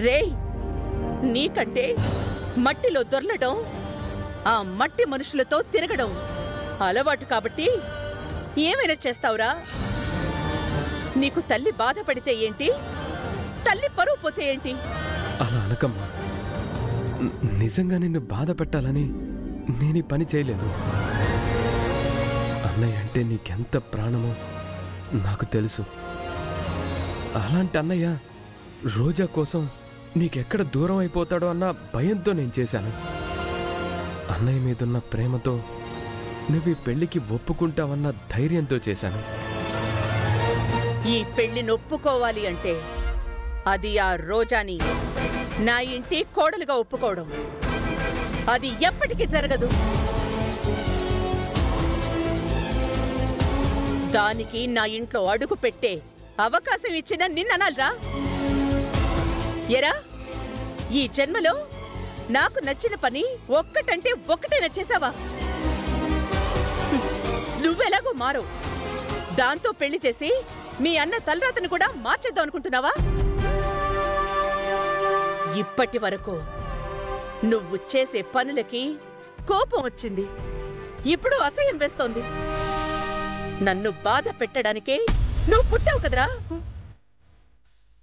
రేయ్, నీకంటే మట్టిలో దొర్లడం, ఆ మట్టి మనుషులతో తిరగడం అలవాటు కాబట్టి ఏమైనా చేస్తావురా? నీకు తల్లి బాధపడితే ఏంటి, తల్లి పరువు పోతే ఏంటి? అలా అనకమ్మా. నిజంగా నిన్ను బాధ పెట్టాలని నేను పని చేయలేదు. అన్నయ్య అంటే నీకెంత ప్రాణమో నాకు తెలుసు. అలాంటి అన్నయ్య రోజా కోసం నీకెక్కడ దూరం అయిపోతాడో అన్న భయంతో నేను చేశాను. అన్నయ్య మీదున్న ప్రేమతో నువ్వు ఈ పెళ్లికి ఒప్పుకుంటావన్న ధైర్యంతో చేశాను. ఈ పెళ్లిని ఒప్పుకోవాలి అంటే అది ఆ రోజాని నా ఇంటి కోడలుగా ఒప్పుకోవడం. అది ఎప్పటికీ జరగదు. దానికి నా ఇంట్లో అడుగు పెట్టే అవకాశం ఇచ్చిన నిన్ననాలరా? ఎరా, ఈ జన్మలో నాకు నచ్చిన పని ఒక్కటంటే ఒక్కటైనా చేసావా? నువ్వెలాగో మారవు. దాంతో పెళ్లి చేసి మీ అన్న తలరాతను కూడా మార్చేద్దాం అనుకుంటున్నావా? ఇప్పటి వరకు నువ్వు చేసే పనులకి కోపం వచ్చింది, ఇప్పుడు అసహ్యం వేస్తోంది. నన్ను బాధ పెట్టడానికే నువ్వు పుట్టావు కదరా?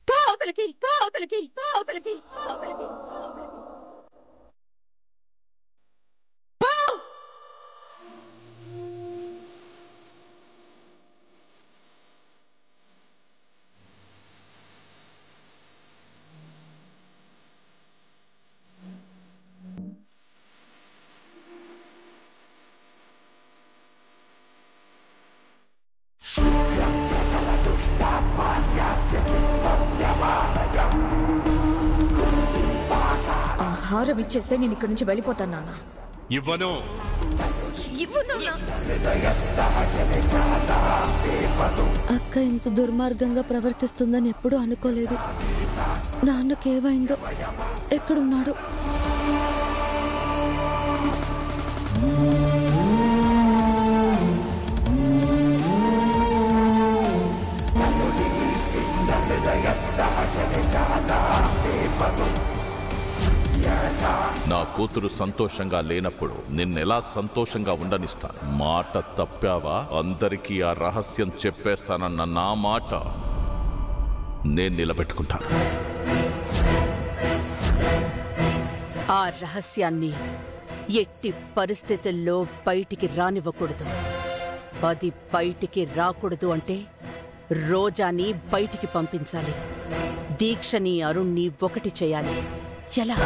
అవతలికి అవతలికి అవతలికి అవతలికి. ఆహారం ఇచ్చేస్తే నేను ఇక్కడి నుంచి వెళ్ళిపోతాను నాన్న. ఇవ్వను. అక్క ఇంత దుర్మార్గంగా ప్రవర్తిస్తుందని ఎప్పుడూ అనుకోలేదు. నాన్నకేమైందో, ఎక్కడున్నాడో? నా కూతురు సంతోషంగా లేనప్పుడు నిన్నెలా సంతోషంగా ఉండనిస్తాను? మాట తప్పావా అందరికీ ఆ రహస్యం చెప్పేస్తానన్న నా మాట నేను నిలబెట్టుకుంటాను. ఆ రహస్యాన్ని ఎట్టి పరిస్థితుల్లో బయటికి రానివ్వకూడదు. అది బయటికి రాకూడదు అంటే రోజాని బయటికి పంపించాలి. దీక్షని అరుణ్ణి ఒకటి చేయాలి. ఎలా?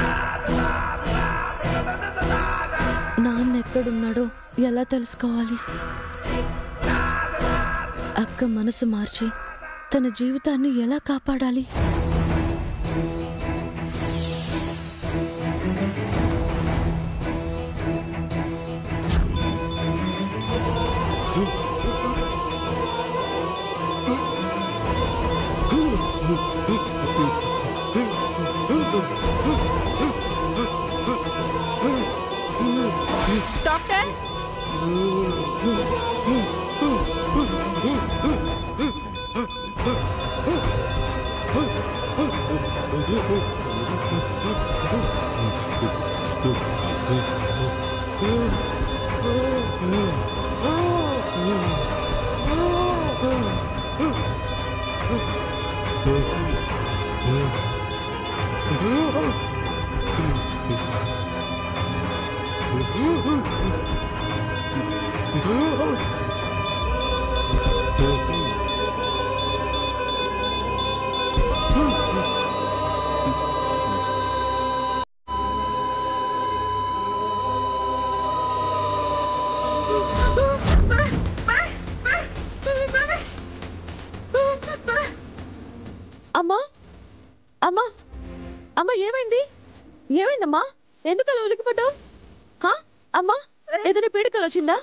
నాన్న ఎక్కడున్నాడో ఎలా తెలుసుకోవాలి? అక్క మనసు మార్చి తన జీవితాన్ని ఎలా కాపాడాలి? డాక్టర్, అమ్మా అమ్మా అమ్మా, ఏమైంది? ఏమైందమ్మా? ఎందుకు అలా ఉలికిపడ్డావు? అమ్మా, ఏదైనా పీడికలు వచ్చిందా?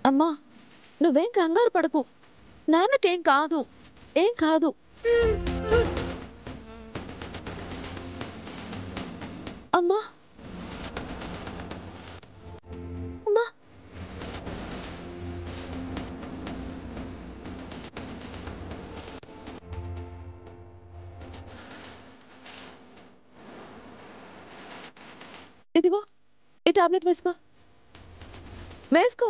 అమ్మా, నువ్వేం కంగారు పడకు. నాన్నకేం కాదు, ఏం కాదు. అమ్మా అమ్మా ఇదిగో ఈ టాబ్లెట్ వేసుకో వేసుకో.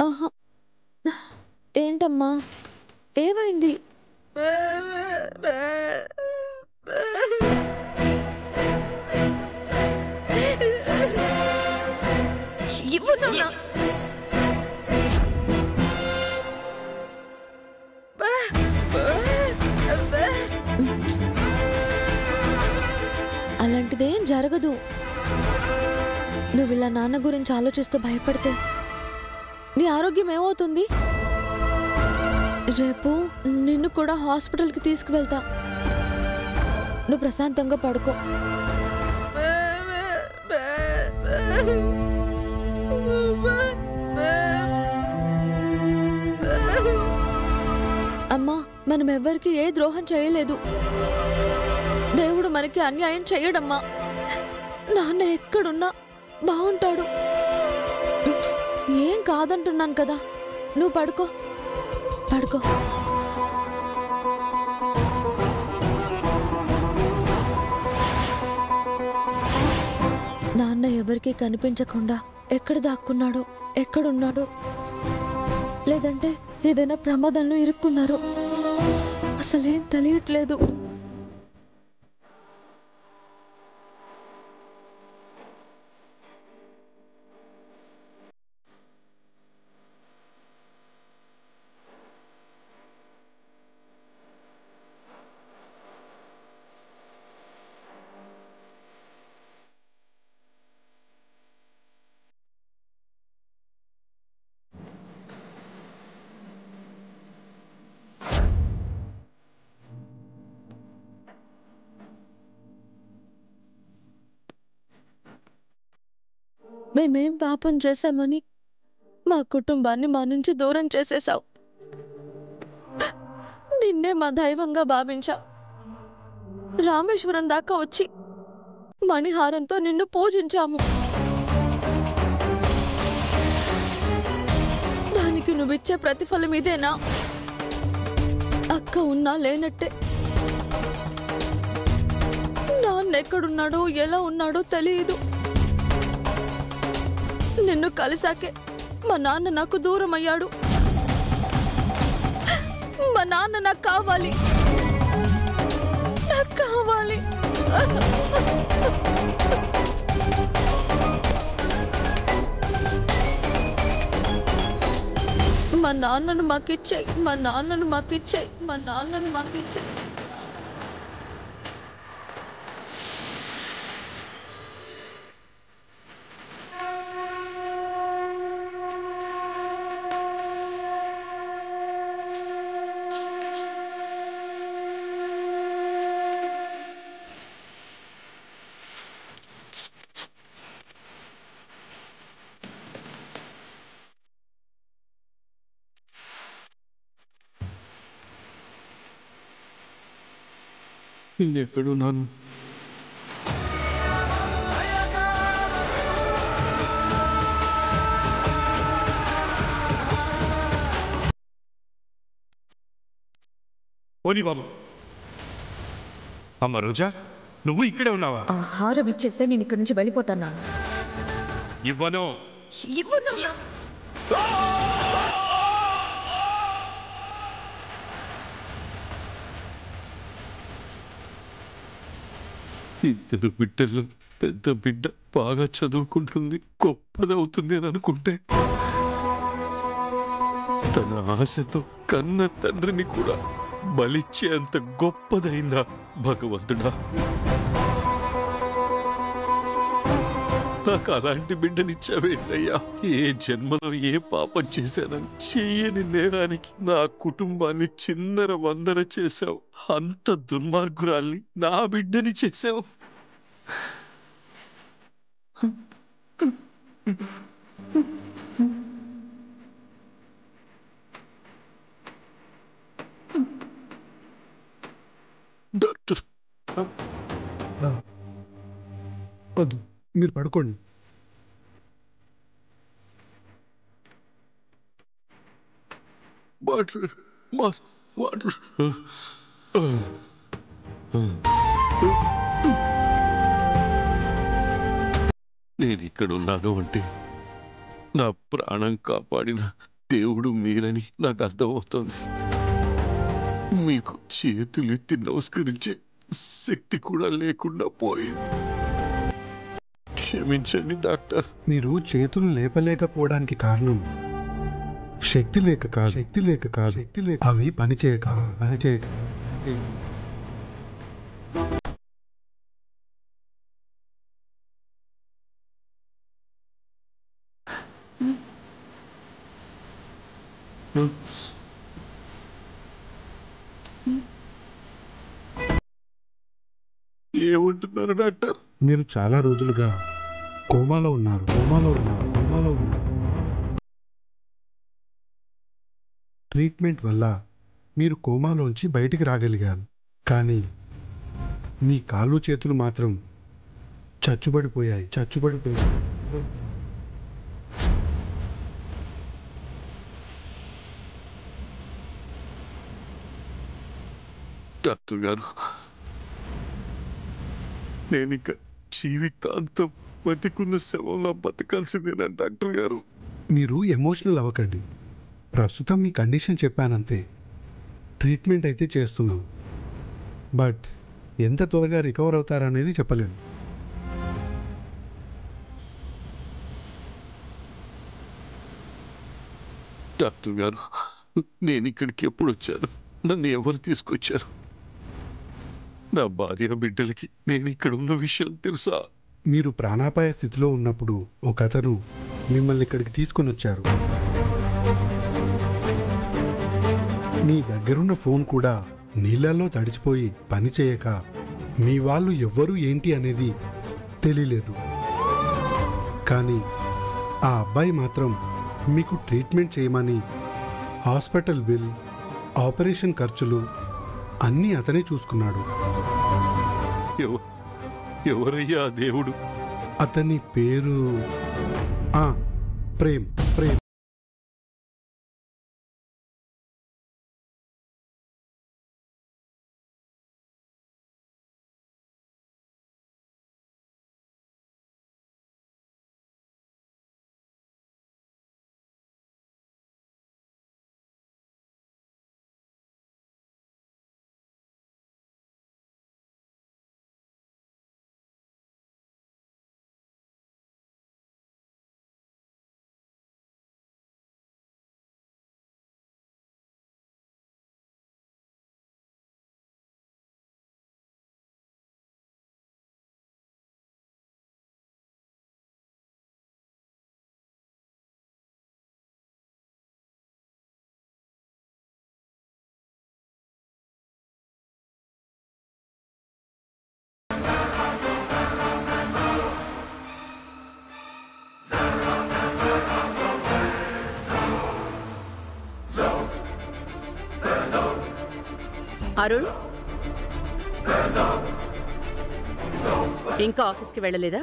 ఆహా, ఏంటమ్మా ఏమైంది? ఇవ్వు నాన్న. అలాంటిదేం జరగదు. నువ్వు ఇలా నాన్న గురించి ఆలోచిస్తూ భయపడితే నీ ఆరోగ్యం ఏమవుతుంది? రేపు నిన్ను కూడా హాస్పిటల్కి తీసుకువెళ్తా. నువ్వు ప్రశాంతంగా పడుకో. అమ్మా, మనం ఎవ్వరికి ఏ ద్రోహం చేయలేదు. దేవుడు మనకి అన్యాయం చేయడమ్మా. నాన్న ఎక్కడున్నా బాగుంటాడు. ఏం కాదంటున్నాను కదా, నువ్వు పడుకో పడుకో. నాన్న ఎవరికి కనిపించకుండా ఎక్కడ దాక్కున్నాడో, ఎక్కడున్నాడో, లేదంటే ఏదైనా ప్రమాదంలో ఇరుక్కున్నారో అసలేం తెలియట్లేదు. మేమేం పాపం చేశామని మా కుటుంబాన్ని మా నుంచి దూరం చేసేశావు. నిన్నే మా దైవంగా భావించావు. రామేశ్వరం దాకా వచ్చి మణిహారంతో నిన్ను పూజించాము. దానికి నువ్విచ్చే ప్రతిఫలం ఇదేనా? అక్క ఉన్నా లేనట్టే. నాన్న ఎక్కడున్నాడో ఎలా ఉన్నాడో తెలియదు. నిన్ను కలిసాకే మా నాన్న నాకు దూరం అయ్యాడు. మా నాన్న నాకు కావాలి, నాకు కావాలి. మా నాన్నను మాకిచ్చాయి, మా నాన్నను మాకిచ్చాయి, మా నాన్నను మాకిచ్చాయి. ఎక్కడున్నాను? పోనీ బాబు. అమ్మ రోజా, నువ్వు ఇక్కడే ఉన్నావా? ఆహారం ఇచ్చేస్తే నేను ఇక్కడి నుంచి వెళ్ళిపోతాను నాన్న. ఇవ్వను. ఇవ్వు నాన్న. ఇద్దరు బిడ్డల్లో పెద్ద బిడ్డ బాగా చదువుకుంటుంది, గొప్పదవుతుంది అని అనుకుంటే తన ఆశతో కన్న తండ్రిని కూడా బలిచ్చే అంత గొప్పదైందా భగవంతుడా? నాకు అలాంటి బిడ్డనిచ్చావేంటయ్యా? ఏ జన్మలో ఏ పాపం చేశానని చెయ్యని నేరానికి నా కుటుంబాన్ని చిందర వందర చేశావు. అంత దుర్మార్గురాల్ని నా బిడ్డని చేశావు. డాక్టర్, వద్దు, మీరు పడుకోండి. Water water. నేను ఇక్కడ ఉన్నాను అంటే నా ప్రాణం కాపాడిన దేవుడు మీరని నాకు అర్థమవుతోంది. మీకు చేతులెత్తి నమస్కరించే శక్తి కూడా లేకుండా పోయింది. క్షమించండి డాక్టర్. మీరు చేతులు లేపలేకపోవడానికి కారణం శక్తి లేక కాదు, అవి పనిచేయక. ఏమంటున్నారు డాక్టర్? మీరు చాలా రోజులుగా కోమాలో ఉన్నారు. ట్రీట్మెంట్ వల్ల మీరు కోమాలోంచి బయటికి రాగలిగారు, కానీ మీ కాళ్ళు చేతులు మాత్రం చచ్చుబడిపోయాయి. డాక్టర్ గారు, నేను ఇక జీవితాంతం బతికున్న శవంలా బతకాల్సిందేనా డాక్టర్ గారు? మీరు ఎమోషనల్ అవ్వకండి. ప్రస్తుతం మీ కండిషన్ చెప్పానంతే. ట్రీట్మెంట్ అయితే చేస్తున్నాం, బట్ ఎంత త్వరగా రికవర్ అవుతారనేది చెప్పలేను. డాక్టర్ గారు, నేను ఇక్కడికి ఎప్పుడు వచ్చాను? నన్ను ఎవరు తీసుకొచ్చారు? నా భార్య బిడ్డలకి నేను ఇక్కడ ఉన్న విషయం తెలుసా? మీరు ప్రాణాపాయ స్థితిలో ఉన్నప్పుడు ఒక అతను మిమ్మల్ని ఇక్కడికి తీసుకొని వచ్చారు. మీ దగ్గరున్న ఫోన్ కూడా నీళ్ళల్లో తడిచిపోయి పనిచేయక మీ వాళ్ళు ఎవ్వరూ ఏంటి అనేది తెలియలేదు. కానీ ఆ అబ్బాయి మాత్రం మీకు ట్రీట్మెంట్ చేయమని హాస్పిటల్ బిల్, ఆపరేషన్ ఖర్చులు అన్నీ అతనే చూసుకున్నాడు. ఎవరయ్యా దేవుడు? అతని పేరు ప్రేమ్. అరుణ్, ఇంకా ఆఫీస్కి వెళ్ళలేదా?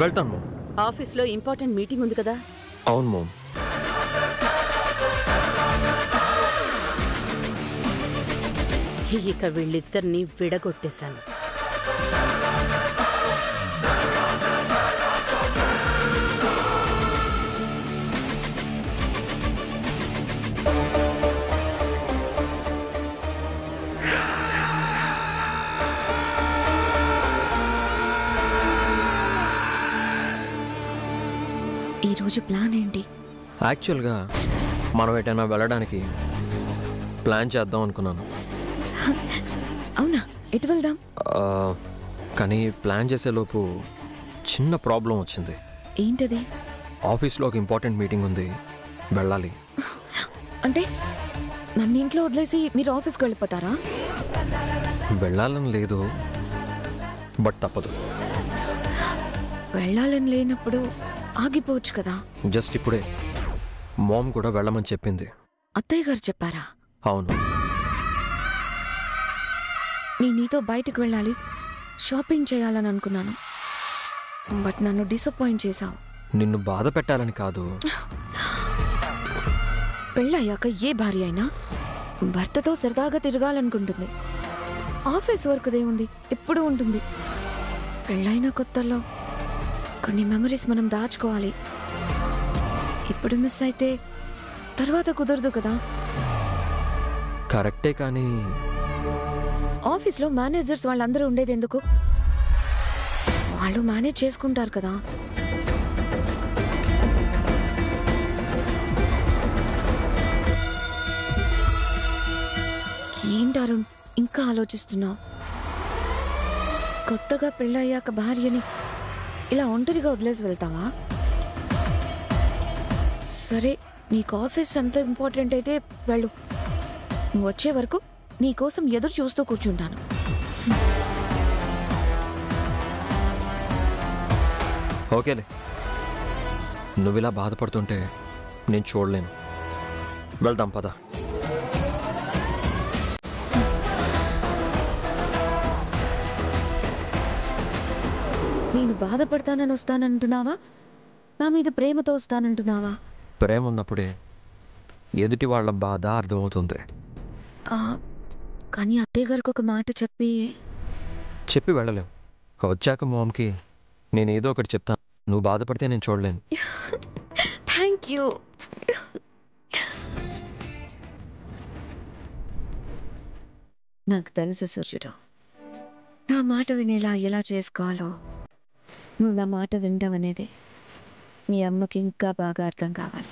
వెళ్తాను మామ్. ఆఫీస్లో ఇంపార్టెంట్ మీటింగ్ ఉంది కదా? అవును మామ్. ఇక వీళ్ళిద్దరినీ విడగొట్టేశాను. ఈరోజు ప్లాన్ ఏంటి? యాక్చువల్గా మనం ఎటైనా వెళ్ళడానికి ప్లాన్ చేద్దాం అనుకున్నాను. అవునా? ఎటు వెళ్దాం? కానీ ప్లాన్ చేసేలోపు చిన్న ప్రాబ్లం వచ్చింది. ఏంటది? ఆఫీస్లో ఒక ఇంపార్టెంట్ మీటింగ్ ఉంది, వెళ్ళాలి. అంటే నన్ను ఇంట్లో వదిలేసి మీరు ఆఫీస్కి వెళ్ళిపోతారా? వెళ్ళాలని లేదు, బట్ తప్పదు. వెళ్ళాలని లేనప్పుడు ఆగిపోవచ్చు కదా. జస్ట్ ఇప్పుడే మామ్ కూడా వెళ్ళమని చెప్పింది. అత్తయ్య గారు చెప్పారా? అవును. నీతో బయటకు వెళ్ళాలి, షాపింగ్ చేయాలని అనుకున్నాను, బట్ నన్ను డిసప్పాయింట్ చేశావు. నిన్ను బాధ పెట్టాలని కాదు, పెళ్ళయ్యాక ఏ భార్య అయినా భర్తతో సరదాగా తిరగాలనుకుంటుంది. ఆఫీస్ వర్క్దే ఉంది, ఎప్పుడూ ఉంటుంది. పెళ్ళైన కొత్తలో కొన్ని మెమరీస్ మనం దాచుకోవాలి. ఇప్పుడు మిస్ అయితే తర్వాత కుదరదు కదా. కరెక్టే, కానీ ఆఫీస్లో మేనేజర్స్ వాళ్ళందరూ ఉండేది ఎందుకు? వాళ్ళు మేనేజ్ చేసుకుంటారు కదా. ఏంటారు ఇంకా ఆలోచిస్తున్నావు? కొత్తగా పెళ్ళయ్యాక భార్యని ఇలా ఒంటరిగా వదిలేసి వెళ్తావా? సరే, నీకు ఆఫీస్ అంత ఇంపార్టెంట్ అయితే వెళ్ళు. నువ్వు వచ్చే వరకు నీకోసం ఎదురు చూస్తూ కూర్చుంటాను. ఓకేలే, నువ్వు ఇలా బాధపడుతుంటే నేను చూడలేను. వెళ్దాం పద. నేను బాధపడతానని వస్తానంటున్నావా? నా మీద ప్రేమతో వస్తానంటున్నావా? ప్రేమ ఉన్నప్పుడే ఎదుటి వాళ్ళ బాధ అర్థమవుతుంది. కానీ అత్తయ్య గారికి ఒక మాట చెప్పి వెళ్ళలేం. వచ్చాక మామ్కి నేను ఏదో ఒకటి చెప్తాను. నువ్వు బాధపడితే నేను చూడలేను. Thank you. నాకు తెలుసు సూర్యుడు, నా మాట వినేలా ఎలా చేసుకోవాలో. నువ్వు నా మాట వింటావనేది మీ అమ్మకి ఇంకా బాగా అర్థం కావాలి.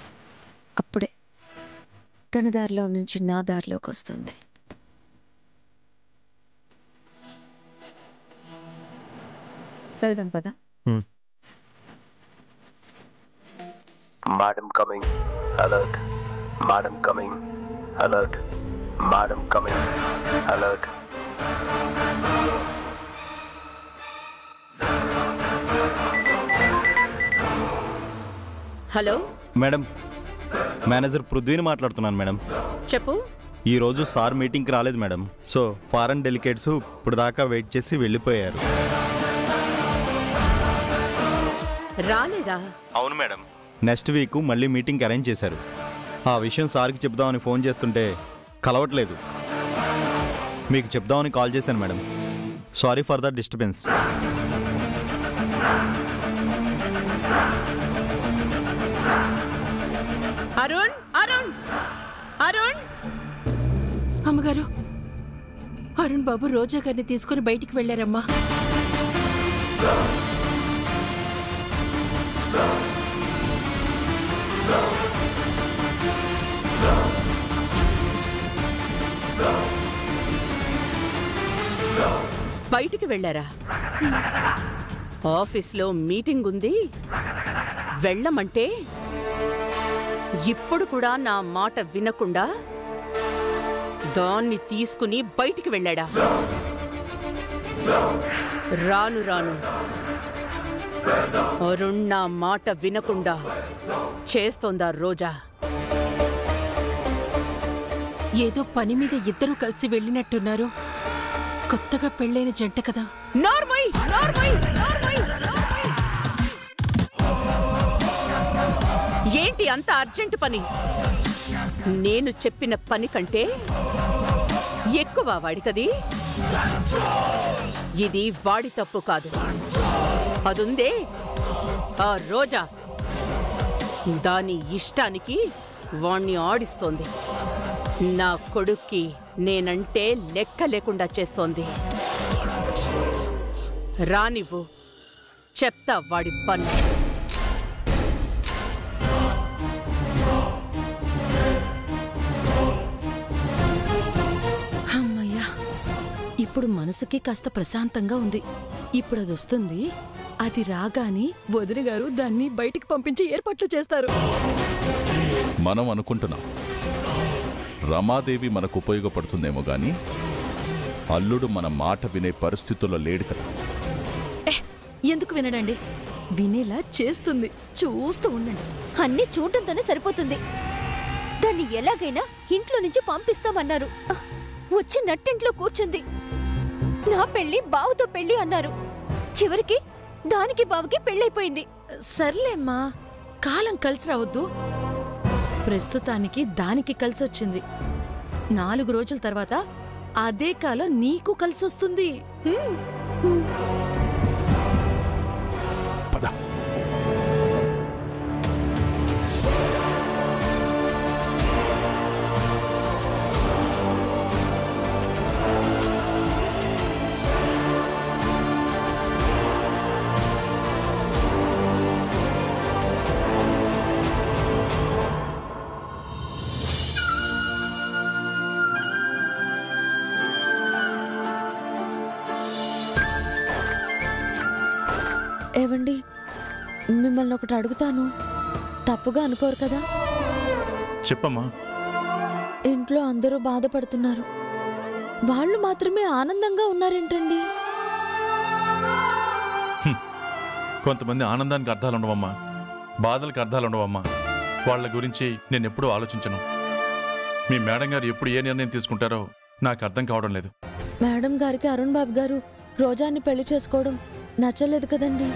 అప్పుడే తన దారిలో నుంచి నా దారిలోకి వస్తుంది. వెళ్దాం పదా. Madam coming. Alert. Madam coming. Alert. Madam coming. Alert. Hello madam, manager పృథ్వీని మాట్లాడుతున్నాను మేడం. చెప్పు. ఈరోజు సార్ మీటింగ్కి రాలేదు మేడం. సో ఫారెన్ డెలికేట్స్ ఇప్పుడు దాకా వెయిట్ చేసి వెళ్ళిపోయారు. రాలేదా? అవును మేడం, నెక్స్ట్ వీక్ మళ్ళీ మీటింగ్కి అరేంజ్ చేశారు. ఆ విషయం సార్కి చెప్దామని ఫోన్ చేస్తుంటే కలవట్లేదు. మీకు చెప్దామని కాల్ చేశాను madam. Sorry for the disturbance. Arun, Arun, Arun! అమ్మగారు, అరుణ్ బాబు రోజా గారిని తీసుకుని బయటికి వెళ్ళారమ్మా. బయటికి వెళ్ళారా? ఆఫీస్లో మీటింగ్ ఉంది, వెళ్ళమంటే ఇప్పుడు కూడా నా మాట వినకుండా దాన్ని తీసుకుని బయటికి వెళ్ళాడా? రాను రాను అరుణ్ నా మాట వినకుండా చేస్తోందా రోజా? ఏదో పని మీద ఇద్దరూ కలిసి వెళ్ళినట్టున్నారు. కొత్తగా పెళ్ళైన జంట కదా. నార్మై, నార్మై, నార్మై, నార్మై! ఏంటి అంత అర్జెంట్ పని? నేను చెప్పిన పని కంటే ఎక్కువ వాడికది. ఇది వాడి తప్పు కాదు, అదుందే ఆ రోజా దాని ఇష్టానికి వాణ్ణి ఆడిస్తోంది. నా కొడుక్కి నేనంటే లెక్క లేకుండా చేస్తోంది. రానివ్వు, చెప్తా వాడి పని. అమ్మయ్యా, ఇప్పుడు మనసుకి కాస్త ప్రశాంతంగా ఉంది. ఇప్పుడు అది వస్తుంది. అది రాగాని వదిన గారు దాన్ని బయటికి పంపించి ఏర్పాట్లు చేస్తారు. మనం అనుకుంటున్నాం రమాదేవి మనకు ఉపయోగపడుతుందేమో గాని అల్లుడు మన మాట వినే పరిస్థితుల్లో లేడు కదా. ఎందుకు వినడండి? వినేలా చేస్తుంది, చూస్తూ ఉండండి. అన్నీ చూడటంతోనే సరిపోతుంది. దాన్ని ఎలాగైనా ఇంట్లో నుంచి పంపిస్తామన్నారు. వచ్చి నట్టింట్లో కూర్చుంది. నా పెళ్లి బావుతో పెళ్లి అన్నారు. చివరికి దానికి బావుకి పెళ్ళైపోయింది. సర్లేమ్మా, కాలం కలిసి రావద్దు. ప్రస్తుతానికి దానికి కలిసొచ్చింది. 4 రోజుల తర్వాత అదే కాలం నీకు కలిసొస్తుంది. పద. ఏవండి, మిమ్మల్ని ఒకటి అడుగుతాను, తప్పుగా అనుకోరు కదా? చెప్పమ్మా. ఇంట్లో అందరూ బాధపడుతున్నారు, వాళ్ళు మాత్రమే ఆనందంగా ఉన్నారేంటండి? కొంతమంది ఆనందానికి అర్థాలు ఉండవమ్మా, బాధలకు అర్థాలు ఉండవమ్మా. వాళ్ళ గురించి నేను ఎప్పుడూ ఆలోచించను. మీ మేడం గారు ఎప్పుడు ఏ నిర్ణయం తీసుకుంటారో నాకు అర్థం కావడం లేదు. మేడం గారికి అరుణ్ బాబు గారు రోజాని పెళ్లి చేసుకోవడం నచ్చలేదు కదండి.